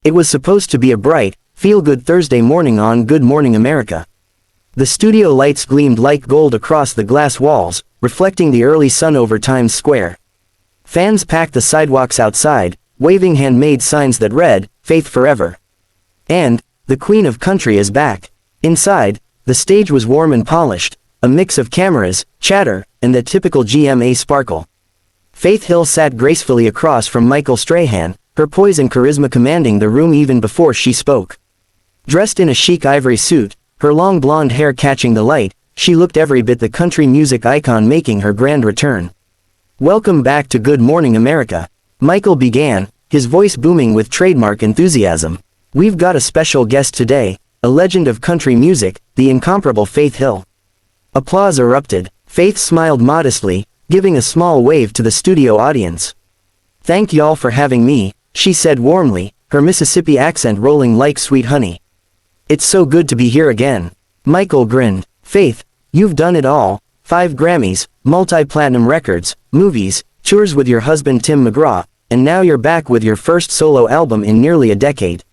It was supposed to be a bright, feel-good Thursday morning on Good Morning America. The studio lights gleamed like gold across the glass walls, reflecting the early sun over Times Square. Fans packed the sidewalks outside, waving handmade signs that read, "Faith Forever." And, "The Queen of Country is back." Inside, the stage was warm and polished, a mix of cameras, chatter, and the typical GMA sparkle. Faith Hill sat gracefully across from Michael Strahan, her poise and charisma commanding the room even before she spoke. Dressed in a chic ivory suit, her long blonde hair catching the light, she looked every bit the country music icon making her grand return. "Welcome back to Good Morning America," Michael began, his voice booming with trademark enthusiasm. "We've got a special guest today, a legend of country music, the incomparable Faith Hill." Applause erupted. Faith smiled modestly, giving a small wave to the studio audience. "Thank y'all for having me," she said warmly, her Mississippi accent rolling like sweet honey. "It's so good to be here again." Michael grinned. "Faith, you've done it all. 5 Grammys, multi-platinum records, movies, tours with your husband Tim McGraw, and now you're back with your first solo album in nearly a decade.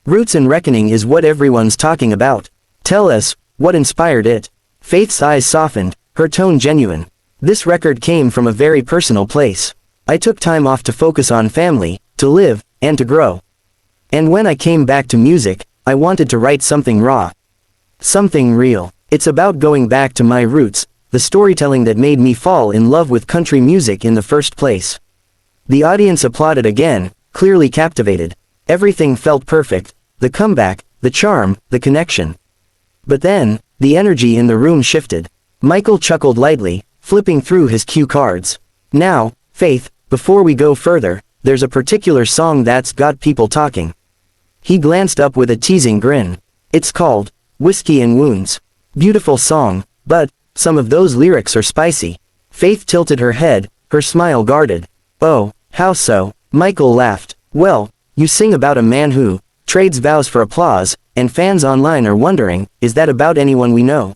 Roots and Reckoning is what everyone's talking about. Tell us, what inspired it?" Faith's eyes softened, her tone genuine. "This record came from a very personal place. I took time off to focus on family, to live, and to grow. And when I came back to music, I wanted to write something raw. Something real. It's about going back to my roots, the storytelling that made me fall in love with country music in the first place." The audience applauded again, clearly captivated. Everything felt perfect, the comeback, the charm, the connection. But then, the energy in the room shifted. Michael chuckled lightly, flipping through his cue cards. "Now, Faith, before we go further, there's a particular song that's got people talking." He glanced up with a teasing grin. "It's called, Whiskey and Wounds. Beautiful song, but, some of those lyrics are spicy." Faith tilted her head, her smile guarded. "Oh, how so?" Michael laughed. "Well, you sing about a man who trades vows for applause, and fans online are wondering, is that about anyone we know?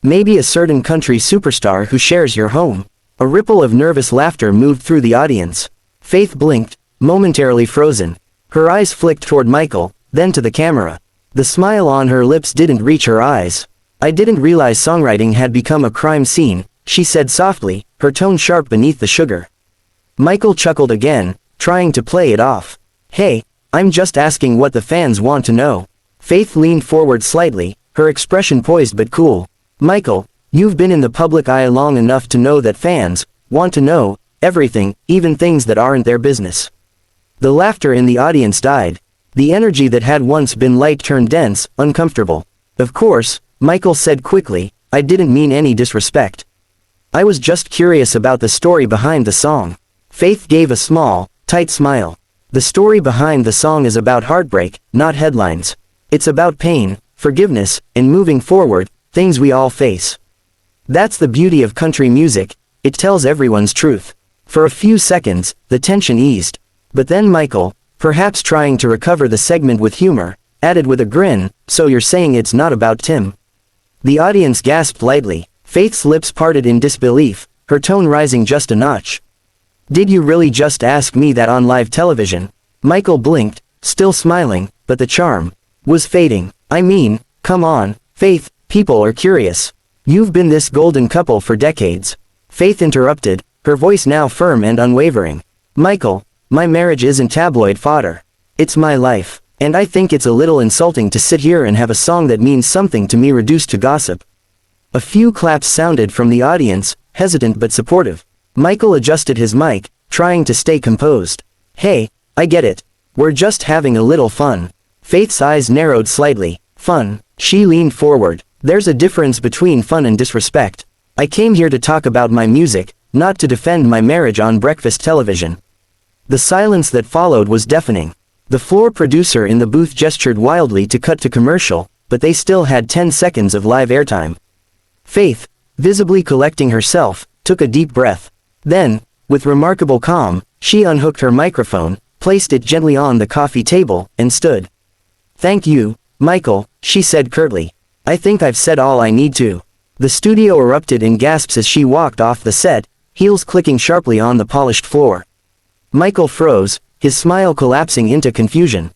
Maybe a certain country superstar who shares your home?" A ripple of nervous laughter moved through the audience. Faith blinked, momentarily frozen. Her eyes flicked toward Michael, then to the camera. The smile on her lips didn't reach her eyes. "I didn't realize songwriting had become a crime scene," she said softly, her tone sharp beneath the sugar. Michael chuckled again, trying to play it off. "Hey, I'm just asking what the fans want to know." Faith leaned forward slightly, her expression poised but cool. "Michael, you've been in the public eye long enough to know that fans want to know everything, even things that aren't their business." The laughter in the audience died. The energy that had once been light turned dense, uncomfortable. "Of course," Michael said quickly, "I didn't mean any disrespect. I was just curious about the story behind the song." Faith gave a small, tight smile. "The story behind the song is about heartbreak, not headlines. It's about pain, forgiveness, and moving forward, things we all face. That's the beauty of country music, it tells everyone's truth." For a few seconds, the tension eased. But then Michael, perhaps trying to recover the segment with humor, added with a grin, "So you're saying it's not about Tim?" The audience gasped lightly. Faith's lips parted in disbelief, her tone rising just a notch. "Did you really just ask me that on live television?" Michael blinked, still smiling, but the charm was fading. "I mean, come on, Faith, people are curious. You've been this golden couple for decades." Faith interrupted, her voice now firm and unwavering. "Michael, my marriage isn't tabloid fodder. It's my life, and I think it's a little insulting to sit here and have a song that means something to me reduced to gossip." A few claps sounded from the audience, hesitant but supportive. Michael adjusted his mic, trying to stay composed. "Hey, I get it. We're just having a little fun." Faith's eyes narrowed slightly. "Fun?" She leaned forward. "There's a difference between fun and disrespect. I came here to talk about my music, not to defend my marriage on breakfast television." The silence that followed was deafening. The floor producer in the booth gestured wildly to cut to commercial, but they still had 10 seconds of live airtime. Faith, visibly collecting herself, took a deep breath. Then, with remarkable calm, she unhooked her microphone, placed it gently on the coffee table, and stood. "Thank you, Michael," she said curtly. "I think I've said all I need to." The studio erupted in gasps as she walked off the set, heels clicking sharply on the polished floor. Michael froze, his smile collapsing into confusion.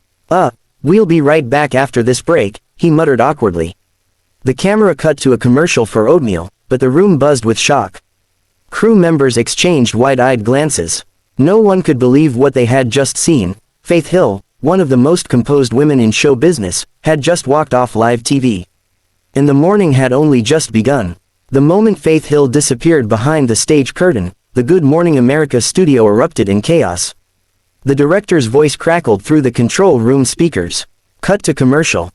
We'll be right back after this break, he muttered awkwardly. The camera cut to a commercial for oatmeal, but the room buzzed with shock. Crew members exchanged wide-eyed glances. No one could believe what they had just seen. Faith Hill, one of the most composed women in show business, had just walked off live TV. And the morning had only just begun. The moment Faith Hill disappeared behind the stage curtain, the Good Morning America studio erupted in chaos. The director's voice crackled through the control room speakers. Cut to commercial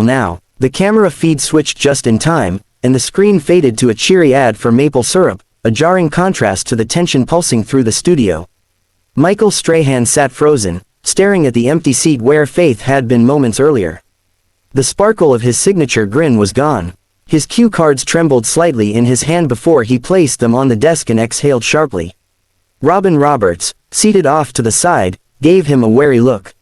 now. The camera feed switched just in time, and the screen faded to a cheery ad for maple syrup, a jarring contrast to the tension pulsing through the studio. Michael Strahan sat frozen, staring at the empty seat where Faith had been moments earlier. The sparkle of his signature grin was gone. His cue cards trembled slightly in his hand before he placed them on the desk and exhaled sharply. Robin Roberts, seated off to the side, gave him a wary look.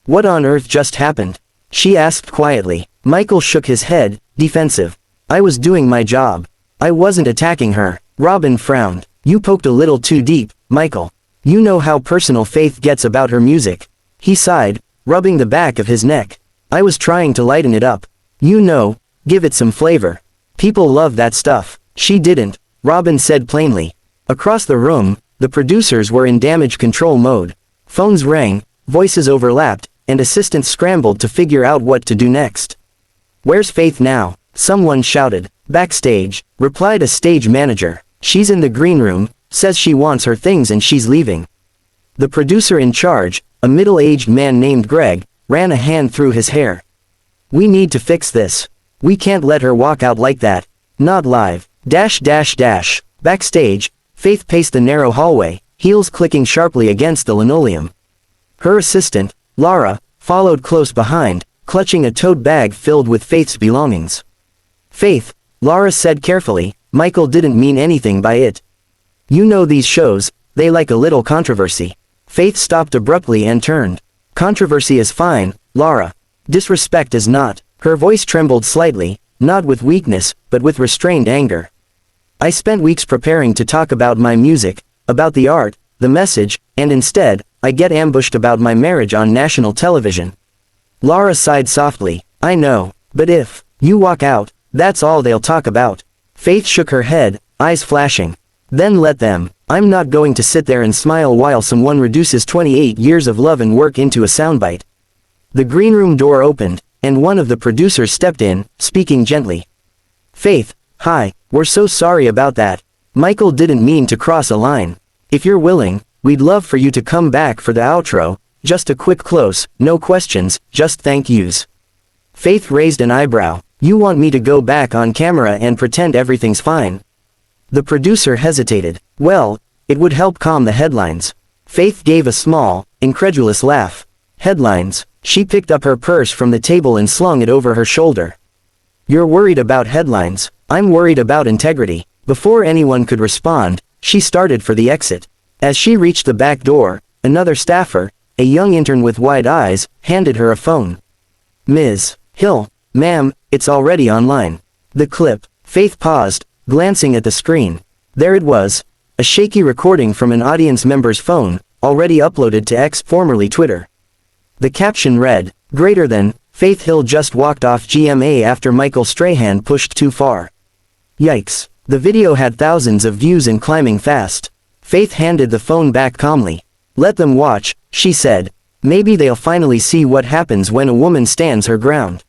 "What on earth just happened?" she asked quietly. Michael shook his head, defensive. "I was doing my job. I wasn't attacking her." Robin frowned. "You poked a little too deep, Michael. You know how personal Faith gets about her music." He sighed, rubbing the back of his neck. "I was trying to lighten it up. You know, give it some flavor. People love that stuff." "She didn't," Robin said plainly. Across the room, the producers were in damage control mode. Phones rang, voices overlapped, and assistants scrambled to figure out what to do next. "Where's Faith now?" someone shouted. "Backstage," replied a stage manager. "She's in the green room, says she wants her things and she's leaving." The producer in charge, a middle-aged man named Greg, ran a hand through his hair. "We need to fix this. We can't let her walk out like that. Not live. Backstage, Faith paced the narrow hallway, heels clicking sharply against the linoleum. Her assistant, Laura, followed close behind, clutching a tote bag filled with Faith's belongings. "Faith," Laura said carefully, "Michael didn't mean anything by it. You know these shows, they like a little controversy." Faith stopped abruptly and turned. "Controversy is fine, Laura. Disrespect is not." Her voice trembled slightly, not with weakness, but with restrained anger. "I spent weeks preparing to talk about my music, about the art, the message, and instead, I get ambushed about my marriage on national television." Laura sighed softly. "I know, but if you walk out, that's all they'll talk about." Faith shook her head, eyes flashing. "Then let them. I'm not going to sit there and smile while someone reduces 28 years of love and work into a soundbite." The green room door opened, and one of the producers stepped in, speaking gently. "Faith, hi, we're so sorry about that. Michael didn't mean to cross a line. If you're willing, we'd love for you to come back for the outro, just a quick close, no questions, just thank yous." Faith raised an eyebrow. "You want me to go back on camera and pretend everything's fine?" The producer hesitated. "Well, it would help calm the headlines." Faith gave a small, incredulous laugh. "Headlines?" She picked up her purse from the table and slung it over her shoulder. "You're worried about headlines. I'm worried about integrity." Before anyone could respond, she started for the exit. As she reached the back door, another staffer, a young intern with wide eyes, handed her a phone. "Ms. Hill, ma'am, it's already online." The clip. Faith paused, glancing at the screen. There it was, a shaky recording from an audience member's phone, already uploaded to X, formerly Twitter. The caption read, "Greater than, Faith Hill just walked off GMA after Michael Strahan pushed too far." Yikes. The video had thousands of views and climbing fast. Faith handed the phone back calmly. "Let them watch," she said. "Maybe they'll finally see what happens when a woman stands her ground."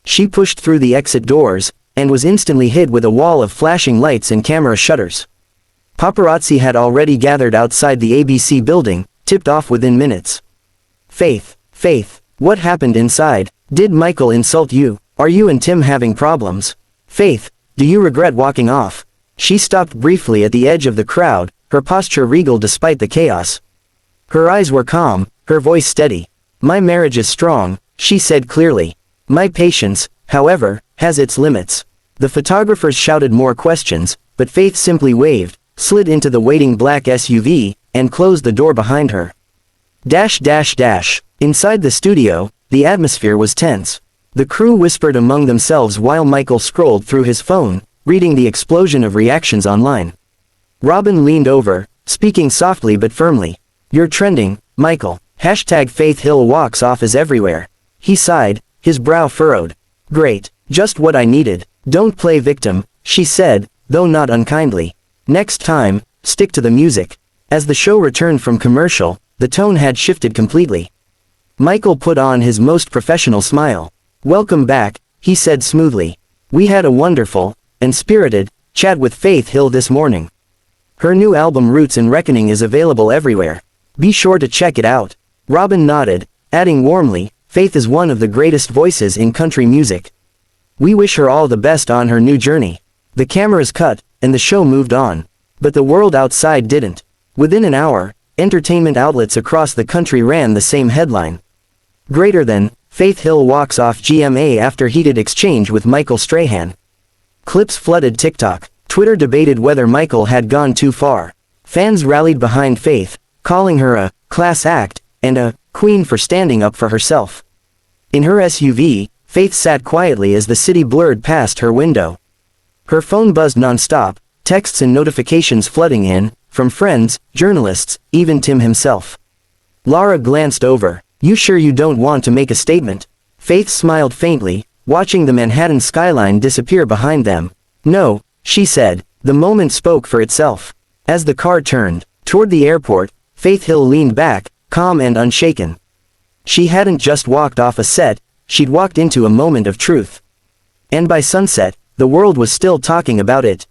She pushed through the exit doors, and was instantly hit with a wall of flashing lights and camera shutters. Paparazzi had already gathered outside the ABC building, tipped off within minutes. Faith, what happened inside? Did Michael insult you? Are you and Tim having problems? Faith, do you regret walking off?" She stopped briefly at the edge of the crowd, her posture regal despite the chaos. Her eyes were calm, her voice steady. "My marriage is strong," she said clearly. "My patience, however, has its limits." The photographers shouted more questions, but Faith simply waved, slid into the waiting black SUV, and closed the door behind her. Inside the studio, the atmosphere was tense. The crew whispered among themselves while Michael scrolled through his phone, reading the explosion of reactions online. Robin leaned over, speaking softly but firmly. "You're trending, Michael. Hashtag Faith Hill walks off is everywhere. He sighed, his brow furrowed. Great, just what I needed. Don't play victim, she said, though not unkindly. Next time, stick to the music. As the show returned from commercial, the tone had shifted completely. Michael put on his most professional smile. Welcome back, he said smoothly. We had a wonderful, and spirited, chat with Faith Hill this morning. Her new album Roots and Reckoning is available everywhere. Be sure to check it out. Robin nodded, adding warmly, Faith is one of the greatest voices in country music. We wish her all the best on her new journey. The cameras cut, and the show moved on. But the world outside didn't. Within an hour, entertainment outlets across the country ran the same headline. Greater than, Faith Hill walks off GMA after heated exchange with Michael Strahan. Clips flooded TikTok. Twitter debated whether Michael had gone too far. Fans rallied behind Faith, calling her a class act and a queen for standing up for herself. In her SUV, Faith sat quietly as the city blurred past her window. Her phone buzzed non-stop, texts and notifications flooding in, from friends, journalists, even Tim himself. Laura glanced over. You sure you don't want to make a statement? Faith smiled faintly, watching the Manhattan skyline disappear behind them. No, she said. The moment spoke for itself. As the car turned toward the airport, Faith Hill leaned back, calm and unshaken. She hadn't just walked off a set, she'd walked into a moment of truth. And by sunset, the world was still talking about it.